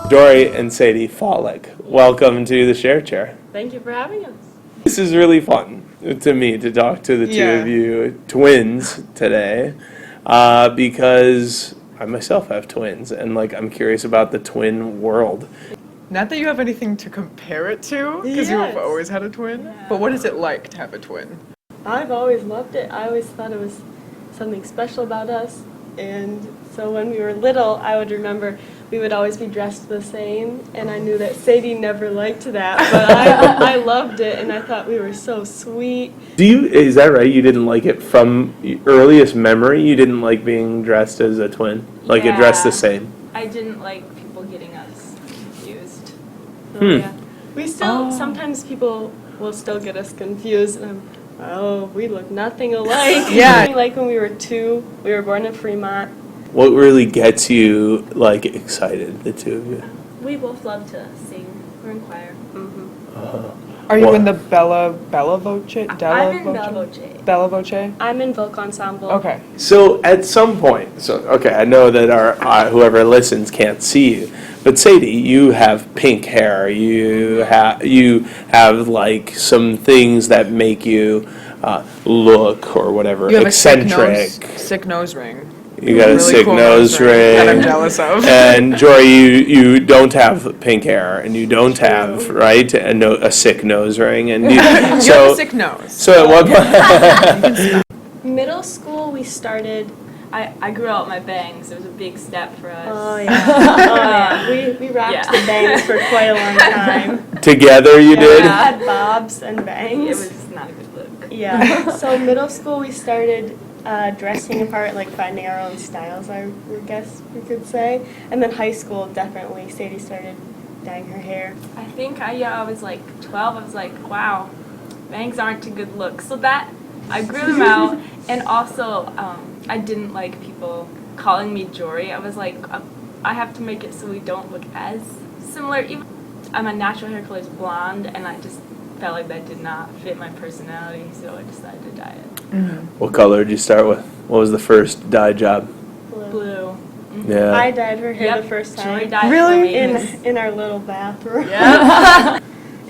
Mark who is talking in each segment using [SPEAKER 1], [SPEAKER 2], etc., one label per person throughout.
[SPEAKER 1] Jori and Sadie Falak, welcome to the Share Chair.
[SPEAKER 2] Thank you for having us.
[SPEAKER 1] This is really fun to me to talk to the two of you twins today, because I myself have twins, and I'm curious about the twin world.
[SPEAKER 3] Not that you have anything to compare it to, because you have always had a twin, but what is it like to have a twin?
[SPEAKER 2] I've always loved it. I always thought it was something special about us, and so when we were little, I would remember we would always be dressed the same, and I knew that Sadie never liked that, but I loved it, and I thought we were so sweet.
[SPEAKER 1] Is that right? You didn't like it from earliest memory? You didn't like being dressed as a twin? You're dressed the same?
[SPEAKER 4] I didn't like people getting us confused.
[SPEAKER 2] Yeah. We still, sometimes people will still get us confused, and we look nothing alike.
[SPEAKER 3] Yeah.
[SPEAKER 2] Like when we were 2, we were born in Fremont.
[SPEAKER 1] What really gets you, excited, the two of you?
[SPEAKER 4] We both love to sing. We're in choir.
[SPEAKER 3] Are you in the Bella Voce?
[SPEAKER 4] I'm in Bella Voce.
[SPEAKER 3] Bella Voce?
[SPEAKER 2] I'm in Folk Ensemble.
[SPEAKER 3] Okay.
[SPEAKER 1] So at some point, I know that our whoever listens can't see you, but Sadie, you have pink hair. You have some things that make you look or whatever
[SPEAKER 3] You have
[SPEAKER 1] eccentric.
[SPEAKER 3] a sick nose ring.
[SPEAKER 1] You got a
[SPEAKER 3] really
[SPEAKER 1] sick
[SPEAKER 3] cool
[SPEAKER 1] nose ring
[SPEAKER 3] that I'm jealous of.
[SPEAKER 1] And Jori, you don't have pink hair, and you don't have a sick nose ring, and
[SPEAKER 3] You have a sick nose.
[SPEAKER 1] So at what point?
[SPEAKER 2] Middle school, we started.
[SPEAKER 4] I grew out my bangs. It was a big step for us.
[SPEAKER 2] Oh yeah. We rocked the bangs for quite a long time.
[SPEAKER 1] Together you did?
[SPEAKER 2] We had bobs and bangs.
[SPEAKER 4] It was not a good look.
[SPEAKER 2] Yeah. So middle school, we started dressing apart, finding our own styles, I guess we could say. And then high school, definitely, Sadie started dyeing her hair.
[SPEAKER 4] I think I was 12. I was like, wow, bangs aren't a good look. So that, I grew them out. And also, I didn't like people calling me Jori. I was like, I have to make it so we don't look as similar. Even my natural hair color is blonde, and I just felt like that did not fit my personality, so I decided to dye it.
[SPEAKER 3] Mm-hmm.
[SPEAKER 1] What color did you start with? What was the first dye job?
[SPEAKER 4] Blue. Mm-hmm.
[SPEAKER 1] Yeah.
[SPEAKER 2] I dyed her hair the first time.
[SPEAKER 4] Jori dyed
[SPEAKER 3] Really?
[SPEAKER 2] In our little bathroom.
[SPEAKER 4] Yeah.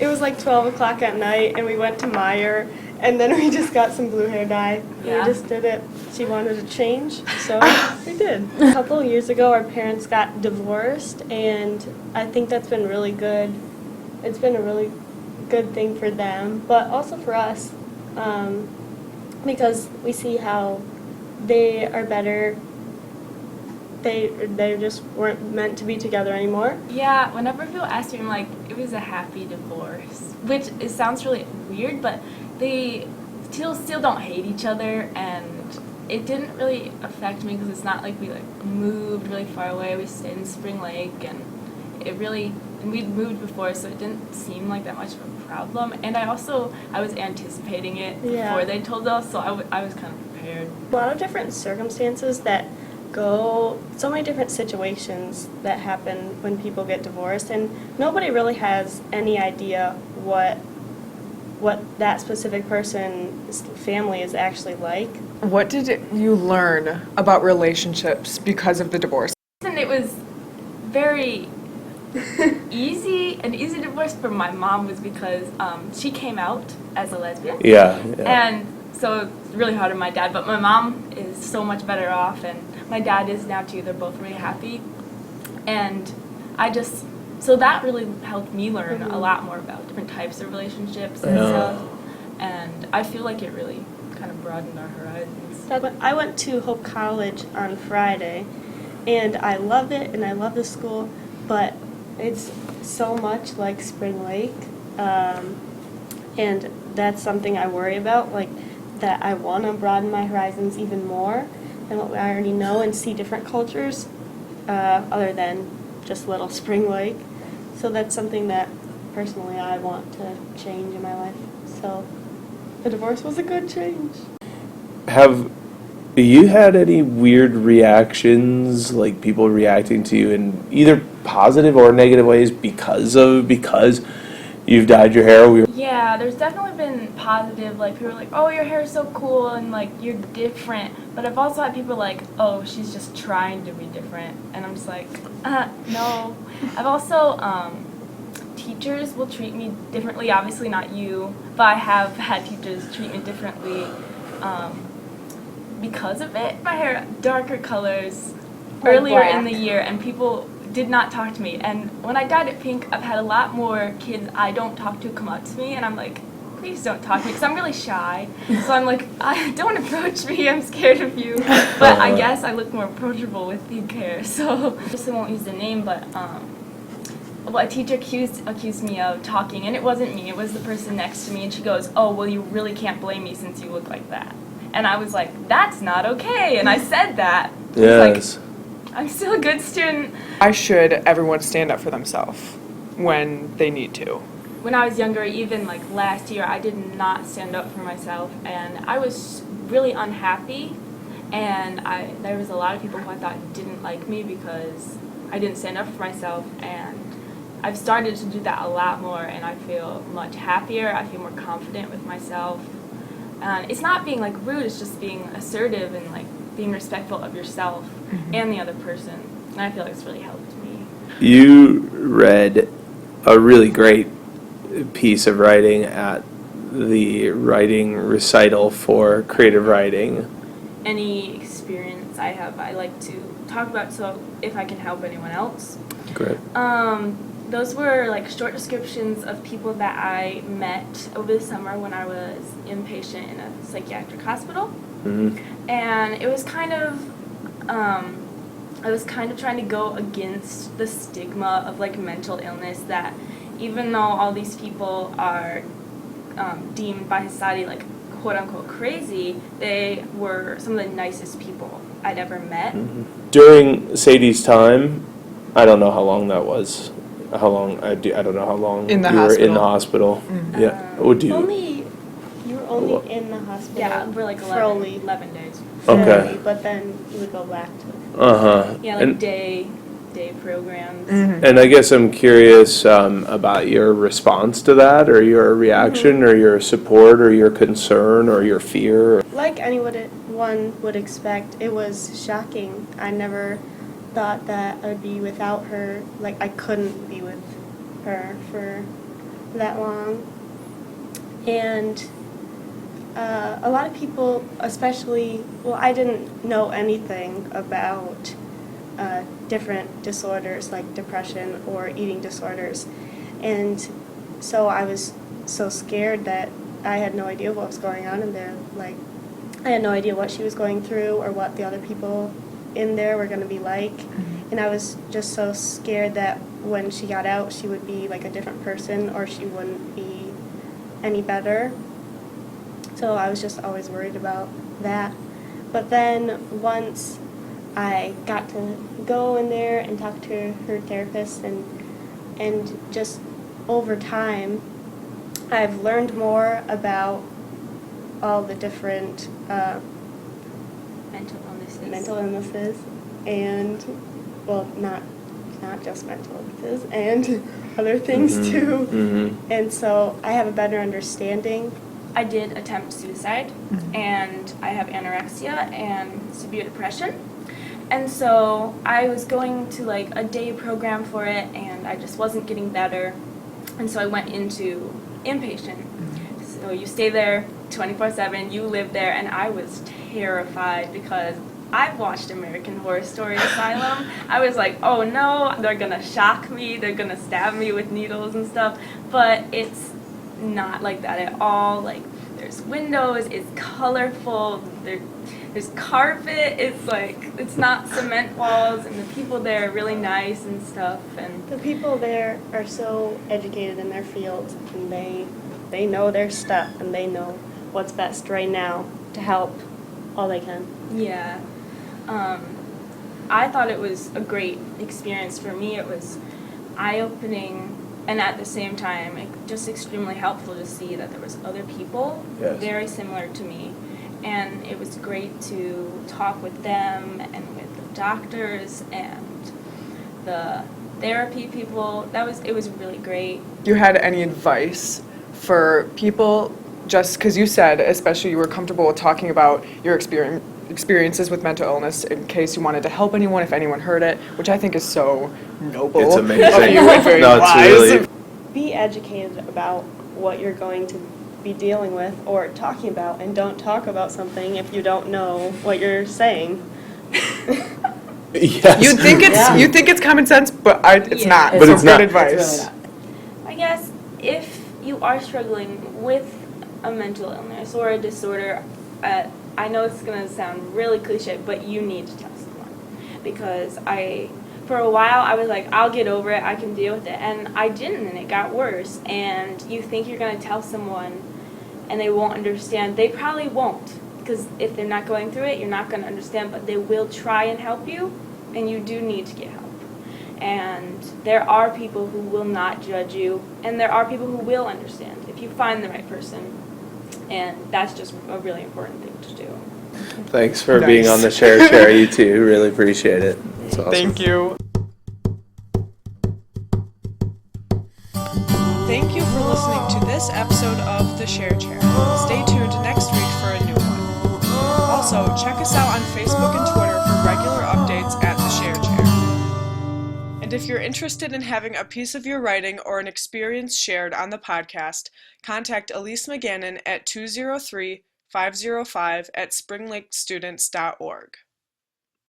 [SPEAKER 2] It was 12 o'clock at night, and we went to Meyer, and then we just got some blue hair dye.
[SPEAKER 4] Yeah.
[SPEAKER 2] We just did it. She wanted to change, so we did. A couple of years ago, our parents got divorced, and I think that's been really good. It's been a really good thing for them, but also for us, because we see how they are better. They just weren't meant to be together anymore.
[SPEAKER 4] Yeah, whenever people ask me, I'm like, it was a happy divorce. Which, it sounds really weird, but they still don't hate each other, and it didn't really affect me because it's not like we moved really far away. We stayed in Spring Lake, and we'd moved before, so it didn't seem like that much of a problem. And I was anticipating it before they told us, so I was kind of prepared.
[SPEAKER 2] A lot of different circumstances so many different situations that happen when people get divorced, and nobody really has any idea what that specific person's family is actually like.
[SPEAKER 3] What did you learn about relationships because of the divorce?
[SPEAKER 4] And it was very an easy divorce for my mom was because she came out as a lesbian.
[SPEAKER 1] Yeah.
[SPEAKER 4] And so it's really hard on my dad, but my mom is so much better off, and my dad is now too. They're both really happy. And so that really helped me learn a lot more about different types of relationships and stuff. And I feel like it really kind of broadened our horizons.
[SPEAKER 2] I went to Hope College on Friday, and I love it, and I love the school, but it's so much like Spring Lake, and that's something I worry about, that I want to broaden my horizons even more than what I already know and see different cultures other than just little Spring Lake. So that's something that personally I want to change in my life. So the divorce was a good change. Have
[SPEAKER 1] you had any weird reactions, people reacting to you in either positive or negative ways because you've dyed your hair?
[SPEAKER 4] Yeah, Yeah, there's definitely been positive, like, people are like, oh, your hair is so cool, and, like, you're different. But I've also had people like, oh, she's just trying to be different. And I'm just like, no. I've also, teachers will treat me differently, obviously not you, but I have had teachers treat me differently because of it. My hair, darker colors,
[SPEAKER 2] Like
[SPEAKER 4] earlier in
[SPEAKER 2] black.
[SPEAKER 4] the year, and people did not talk to me. And when I dyed it pink, I've had a lot more kids I don't talk to come up to me, and I'm like, please don't talk to me, because I'm really shy. So I'm like, don't approach me, I'm scared of you. But I guess I look more approachable with pink hair, so I just won't use the name, but well, a teacher accused me of talking, and it wasn't me, it was the person next to me, and she goes, oh, well, you really can't blame me since you look like that. And I was like, that's not okay, and I said that.
[SPEAKER 1] Yes.
[SPEAKER 4] Like, I'm still a good student.
[SPEAKER 3] Why should everyone stand up for themselves when they need to?
[SPEAKER 4] When I was younger, even like last year, I did not stand up for myself, and I was really unhappy, and there was a lot of people who I thought didn't like me because I didn't stand up for myself, and I've started to do that a lot more, and I feel much happier, I feel more confident with myself, and it's not being like rude, it's just being assertive and like being respectful of yourself and the other person, and I feel like it's really helped me.
[SPEAKER 1] You read a really great piece of writing at the writing recital for creative writing.
[SPEAKER 4] Any experience I have, I like to talk about, so if I can help anyone else.
[SPEAKER 1] Great.
[SPEAKER 4] Those were like short descriptions of people that I met over the summer when I was inpatient in a psychiatric hospital.
[SPEAKER 1] Mm-hmm.
[SPEAKER 4] And it was kind of, I was kind of trying to go against the stigma of like mental illness, that even though all these people are deemed by society like quote unquote crazy, they were some of the nicest people I'd ever met.
[SPEAKER 1] Mm-hmm. During Sadie's time, I don't know how long that was. I don't know how long
[SPEAKER 3] In the
[SPEAKER 1] you were in the
[SPEAKER 3] hospital.
[SPEAKER 1] hospital. Yeah. Would you?
[SPEAKER 2] You were only in the hospital.
[SPEAKER 4] Yeah, for like
[SPEAKER 2] for only
[SPEAKER 4] 11 days.
[SPEAKER 1] Okay.
[SPEAKER 2] But then you would go back to.
[SPEAKER 4] Yeah, like
[SPEAKER 1] And
[SPEAKER 4] day programs.
[SPEAKER 1] and I guess I'm curious about your response to that, or your reaction, or your support, or your concern, or your fear.
[SPEAKER 2] Like one would expect, it was shocking. I never thought that I would be without her. Like, I couldn't be with her for that long. And a lot of people, especially, well, I didn't know anything about different disorders like depression or eating disorders. And so I was so scared that I had no idea what was going on in there. Like, I had no idea what she was going through or what the other people in there were going to be like. And I was just so scared that when she got out, she would be like a different person, or she wouldn't be any better. So I was just always worried about that. But then once I got to go in there and talk to her therapist, and just over time, I've learned more about all the different mental illnesses, and well, not just mental illnesses, and other things too.
[SPEAKER 1] Mm-hmm.
[SPEAKER 2] And so I have a better understanding.
[SPEAKER 4] I did attempt suicide, and I have anorexia and severe depression. And so I was going to like a day program for it, and I just wasn't getting better. And so I went into inpatient. So you stay there 24/7, you live there, and I was terrified because I've watched American Horror Story Asylum. I was like, oh no, they're gonna shock me, they're gonna stab me with needles and stuff. But it's not like that at all. Like, there's windows, it's colorful, there's carpet, it's like, it's not cement walls, and the people there are really nice and stuff. And
[SPEAKER 2] The people there are so educated in their fields, and they know their stuff, and they know what's best right now to help all they can.
[SPEAKER 4] yeah, I thought it was a great experience. For me, it was eye-opening, and at the same time, just extremely helpful to see that there was other people very similar to me. And it was great to talk with them and with the doctors and the therapy people. It was really great.
[SPEAKER 3] You had any advice for people, just because you said, especially you were comfortable with talking about your experiences with mental illness in case you wanted to help anyone, if anyone heard it, which I think is so noble
[SPEAKER 1] It's
[SPEAKER 3] of
[SPEAKER 1] amazing.
[SPEAKER 3] you and very
[SPEAKER 1] No, it's
[SPEAKER 3] wise.
[SPEAKER 1] really-
[SPEAKER 2] Be educated about what you're going to be dealing with or talking about, and don't talk about something if you don't know what you're saying.
[SPEAKER 1] Yes.
[SPEAKER 3] You think it's common sense, but it's
[SPEAKER 4] Yeah.
[SPEAKER 3] not.
[SPEAKER 1] But
[SPEAKER 3] So
[SPEAKER 1] it's
[SPEAKER 3] good
[SPEAKER 1] not.
[SPEAKER 3] advice.
[SPEAKER 4] I guess if you are struggling with a mental illness or a disorder, I know it's going to sound really cliche, but you need to tell someone. Because for a while, I was like, I'll get over it, I can deal with it. And I didn't, and it got worse. And you think you're going to tell someone and they won't understand. They probably won't. Because if they're not going through it, you're not going to understand. But they will try and help you, and you do need to get help. And there are people who will not judge you, and there are people who will understand if you find the right person. And that's just a really important thing to do.
[SPEAKER 1] Thanks for
[SPEAKER 3] Nice.
[SPEAKER 1] being on the Share Chair, you two. Really appreciate it. It's awesome.
[SPEAKER 3] Thank you. Thank you for listening to this episode of The Share Chair. Stay tuned next week for a new one. Also, check us out on Facebook and Twitter for regular updates at The Share Chair. And if you're interested in having a piece of your writing or an experience shared on the podcast, contact Elise McGannon at 203-505 at springlakestudents.org.